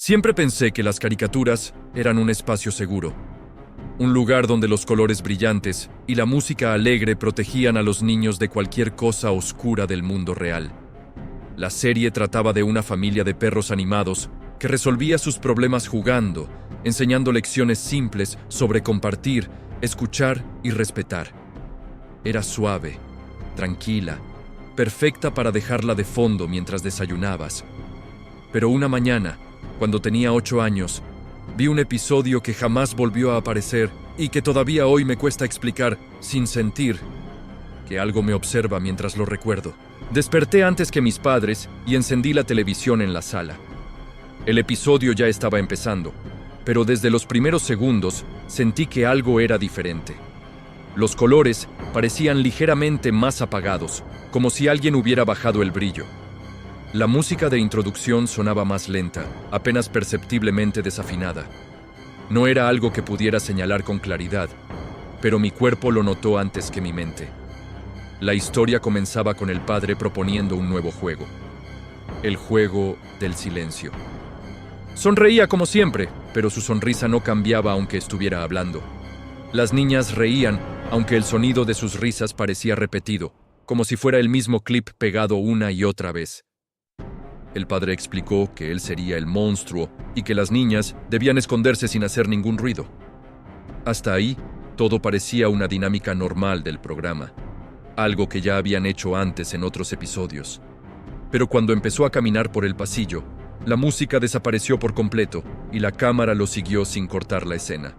Siempre pensé que las caricaturas eran un espacio seguro, un lugar donde los colores brillantes y la música alegre protegían a los niños de cualquier cosa oscura del mundo real. La serie trataba de una familia de perros animados que resolvía sus problemas jugando, enseñando lecciones simples sobre compartir, escuchar y respetar. Era suave, tranquila, perfecta para dejarla de fondo mientras desayunabas. Pero una mañana, cuando tenía 8 años, vi un episodio que jamás volvió a aparecer y que todavía hoy me cuesta explicar sin sentir que algo me observa mientras lo recuerdo. Desperté antes que mis padres y encendí la televisión en la sala. El episodio ya estaba empezando, pero desde los primeros segundos sentí que algo era diferente. Los colores parecían ligeramente más apagados, como si alguien hubiera bajado el brillo. La música de introducción sonaba más lenta, apenas perceptiblemente desafinada. No era algo que pudiera señalar con claridad, pero mi cuerpo lo notó antes que mi mente. La historia comenzaba con el padre proponiendo un nuevo juego. El juego del silencio. Sonreía como siempre, pero su sonrisa no cambiaba aunque estuviera hablando. Las niñas reían, aunque el sonido de sus risas parecía repetido, como si fuera el mismo clip pegado una y otra vez. El padre explicó que él sería el monstruo y que las niñas debían esconderse sin hacer ningún ruido. Hasta ahí, todo parecía una dinámica normal del programa, algo que ya habían hecho antes en otros episodios. Pero cuando empezó a caminar por el pasillo, la música desapareció por completo y la cámara lo siguió sin cortar la escena.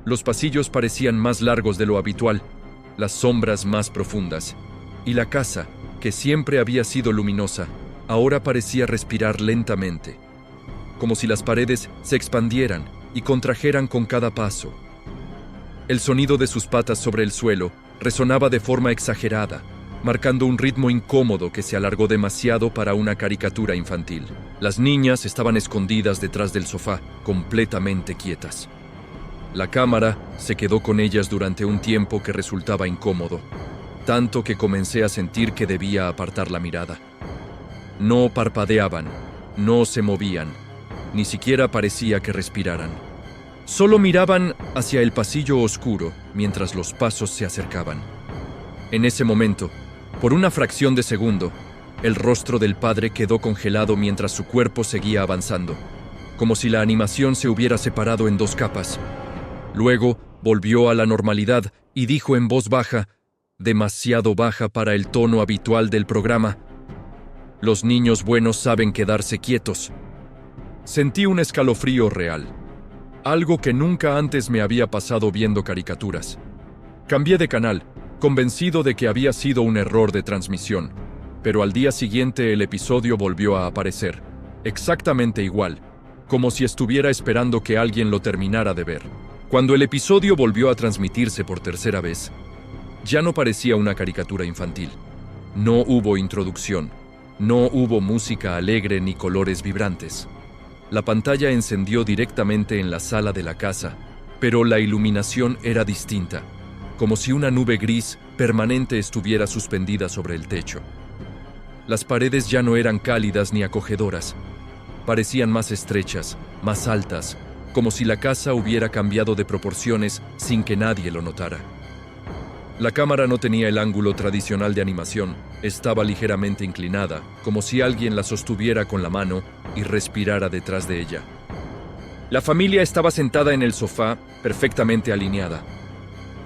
Los pasillos parecían más largos de lo habitual, las sombras más profundas, y la casa, que siempre había sido luminosa, ahora parecía respirar lentamente, como si las paredes se expandieran y contrajeran con cada paso. El sonido de sus patas sobre el suelo resonaba de forma exagerada, marcando un ritmo incómodo que se alargó demasiado para una caricatura infantil. Las niñas estaban escondidas detrás del sofá, completamente quietas. La cámara se quedó con ellas durante un tiempo que resultaba incómodo, tanto que comencé a sentir que debía apartar la mirada. No parpadeaban, no se movían, ni siquiera parecía que respiraran. Solo miraban hacia el pasillo oscuro mientras los pasos se acercaban. En ese momento, por una fracción de segundo, el rostro del padre quedó congelado mientras su cuerpo seguía avanzando, como si la animación se hubiera separado en 2 capas. Luego volvió a la normalidad y dijo en voz baja, demasiado baja para el tono habitual del programa: «Los niños buenos saben quedarse quietos». Sentí un escalofrío real, algo que nunca antes me había pasado viendo caricaturas. Cambié de canal, convencido de que había sido un error de transmisión, pero al día siguiente el episodio volvió a aparecer, exactamente igual, como si estuviera esperando que alguien lo terminara de ver. Cuando el episodio volvió a transmitirse por tercera vez, ya no parecía una caricatura infantil. No hubo introducción, no hubo música alegre ni colores vibrantes. La pantalla encendió directamente en la sala de la casa, pero la iluminación era distinta, como si una nube gris permanente estuviera suspendida sobre el techo. Las paredes ya no eran cálidas ni acogedoras. Parecían más estrechas, más altas, como si la casa hubiera cambiado de proporciones sin que nadie lo notara. La cámara no tenía el ángulo tradicional de animación, estaba ligeramente inclinada, como si alguien la sostuviera con la mano y respirara detrás de ella. La familia estaba sentada en el sofá, perfectamente alineada.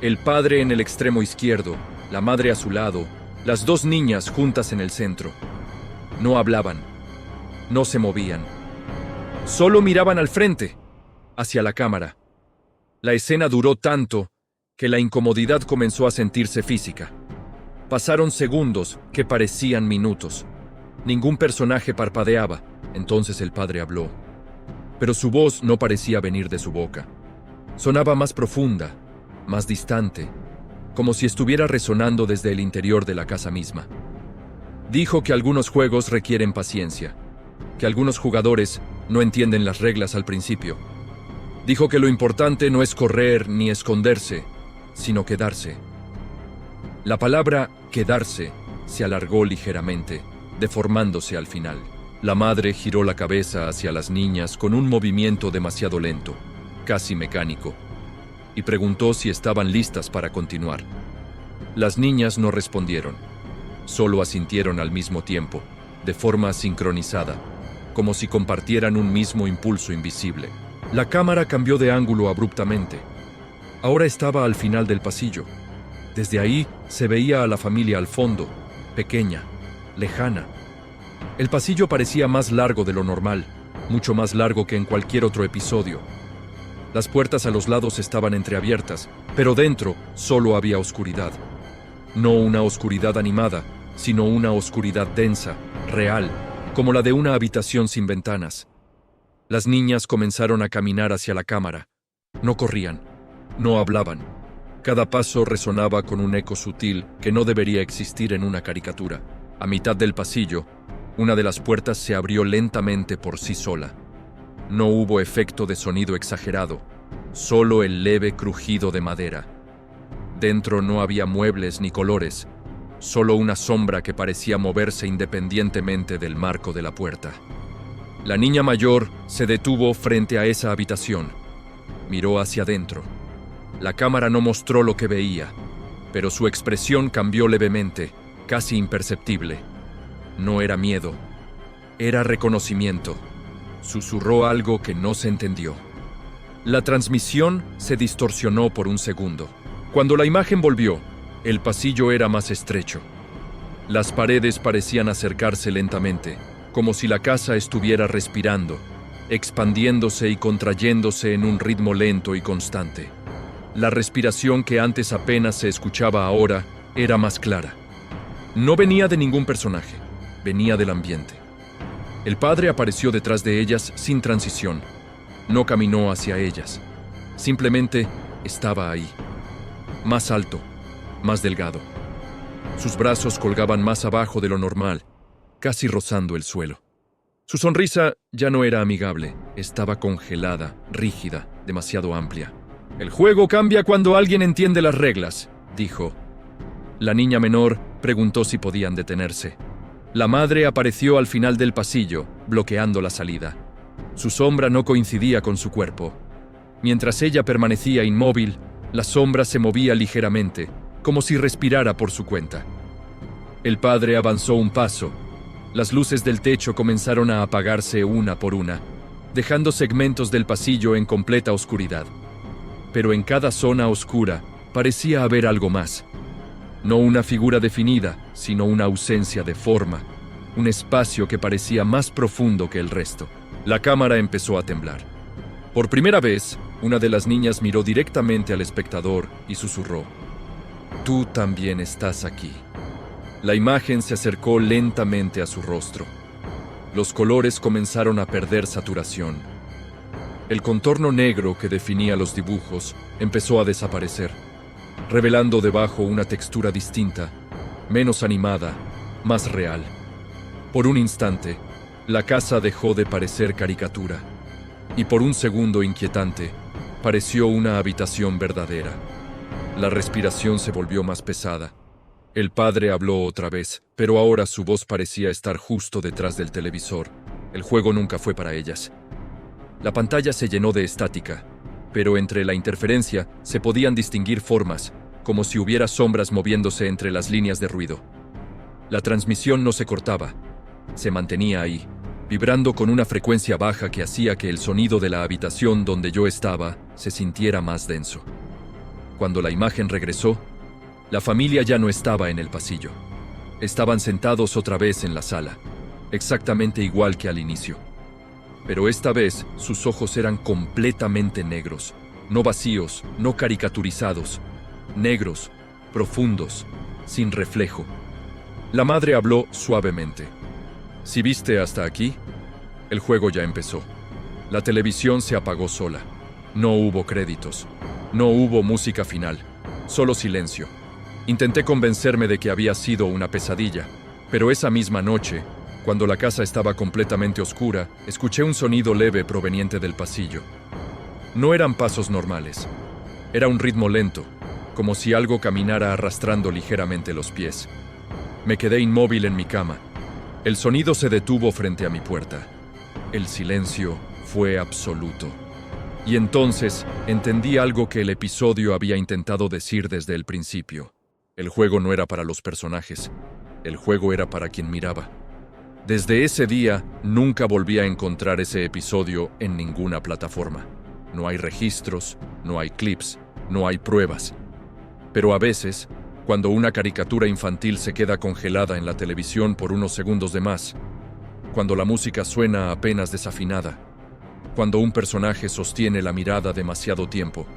El padre en el extremo izquierdo, la madre a su lado, las 2 niñas juntas en el centro. No hablaban, no se movían. Solo miraban al frente, hacia la cámara. La escena duró tanto que la incomodidad comenzó a sentirse física. Pasaron segundos que parecían minutos. Ningún personaje parpadeaba. Entonces el padre habló. Pero su voz no parecía venir de su boca. Sonaba más profunda, más distante, como si estuviera resonando desde el interior de la casa misma. Dijo que algunos juegos requieren paciencia, que algunos jugadores no entienden las reglas al principio. Dijo que lo importante no es correr ni esconderse, sino quedarse. La palabra quedarse se alargó ligeramente, deformándose al final. La madre giró la cabeza hacia las niñas con un movimiento demasiado lento, casi mecánico, y preguntó si estaban listas para continuar. Las niñas no respondieron, solo asintieron al mismo tiempo, de forma sincronizada, como si compartieran un mismo impulso invisible. La cámara cambió de ángulo abruptamente. Ahora estaba al final del pasillo. Desde ahí se veía a la familia al fondo, pequeña, lejana. El pasillo parecía más largo de lo normal, mucho más largo que en cualquier otro episodio. Las puertas a los lados estaban entreabiertas, pero dentro solo había oscuridad. No una oscuridad animada, sino una oscuridad densa, real, como la de una habitación sin ventanas. Las niñas comenzaron a caminar hacia la cámara. No corrían, no hablaban. Cada paso resonaba con un eco sutil que no debería existir en una caricatura. A mitad del pasillo, una de las puertas se abrió lentamente por sí sola. No hubo efecto de sonido exagerado, solo el leve crujido de madera. Dentro no había muebles ni colores, solo una sombra que parecía moverse independientemente del marco de la puerta. La niña mayor se detuvo frente a esa habitación. Miró hacia adentro. La cámara no mostró lo que veía, pero su expresión cambió levemente, casi imperceptible. No era miedo, era reconocimiento. Susurró algo que no se entendió. La transmisión se distorsionó por un segundo. Cuando la imagen volvió, el pasillo era más estrecho. Las paredes parecían acercarse lentamente, como si la casa estuviera respirando, expandiéndose y contrayéndose en un ritmo lento y constante. La respiración que antes apenas se escuchaba ahora era más clara. No venía de ningún personaje, venía del ambiente. El padre apareció detrás de ellas sin transición. No caminó hacia ellas. Simplemente estaba ahí. Más alto, más delgado. Sus brazos colgaban más abajo de lo normal, casi rozando el suelo. Su sonrisa ya no era amigable, estaba congelada, rígida, demasiado amplia. «El juego cambia cuando alguien entiende las reglas», dijo. La niña menor preguntó si podían detenerse. La madre apareció al final del pasillo, bloqueando la salida. Su sombra no coincidía con su cuerpo. Mientras ella permanecía inmóvil, la sombra se movía ligeramente, como si respirara por su cuenta. El padre avanzó un paso. Las luces del techo comenzaron a apagarse una por una, dejando segmentos del pasillo en completa oscuridad. Pero en cada zona oscura parecía haber algo más. No una figura definida, sino una ausencia de forma, un espacio que parecía más profundo que el resto. La cámara empezó a temblar. Por primera vez, una de las niñas miró directamente al espectador y susurró: «Tú también estás aquí». La imagen se acercó lentamente a su rostro. Los colores comenzaron a perder saturación. El contorno negro que definía los dibujos empezó a desaparecer, revelando debajo una textura distinta, menos animada, más real. Por un instante, la casa dejó de parecer caricatura, y por un segundo inquietante, pareció una habitación verdadera. La respiración se volvió más pesada. El padre habló otra vez, pero ahora su voz parecía estar justo detrás del televisor. El juego nunca fue para ellas. La pantalla se llenó de estática, pero entre la interferencia se podían distinguir formas, como si hubiera sombras moviéndose entre las líneas de ruido. La transmisión no se cortaba, se mantenía ahí, vibrando con una frecuencia baja que hacía que el sonido de la habitación donde yo estaba se sintiera más denso. Cuando la imagen regresó, la familia ya no estaba en el pasillo. Estaban sentados otra vez en la sala, exactamente igual que al inicio. Pero esta vez sus ojos eran completamente negros, no vacíos, no caricaturizados, negros, profundos, sin reflejo. La madre habló suavemente. «Si viste hasta aquí, el juego ya empezó. La televisión se apagó sola. No hubo créditos. No hubo música final. Solo silencio. Intenté convencerme de que había sido una pesadilla, pero esa misma noche, cuando la casa estaba completamente oscura, escuché un sonido leve proveniente del pasillo. No eran pasos normales. Era un ritmo lento, como si algo caminara arrastrando ligeramente los pies. Me quedé inmóvil en mi cama. El sonido se detuvo frente a mi puerta. El silencio fue absoluto. Y entonces entendí algo que el episodio había intentado decir desde el principio. El juego no era para los personajes. El juego era para quien miraba. Desde ese día, nunca volví a encontrar ese episodio en ninguna plataforma. No hay registros, no hay clips, no hay pruebas. Pero a veces, cuando una caricatura infantil se queda congelada en la televisión por unos segundos de más, cuando la música suena apenas desafinada, cuando un personaje sostiene la mirada demasiado tiempo.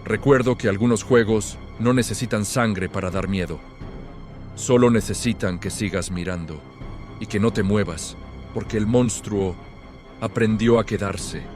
Recuerdo que algunos juegos no necesitan sangre para dar miedo. Solo necesitan que sigas mirando y que no te muevas, porque el monstruo aprendió a quedarse.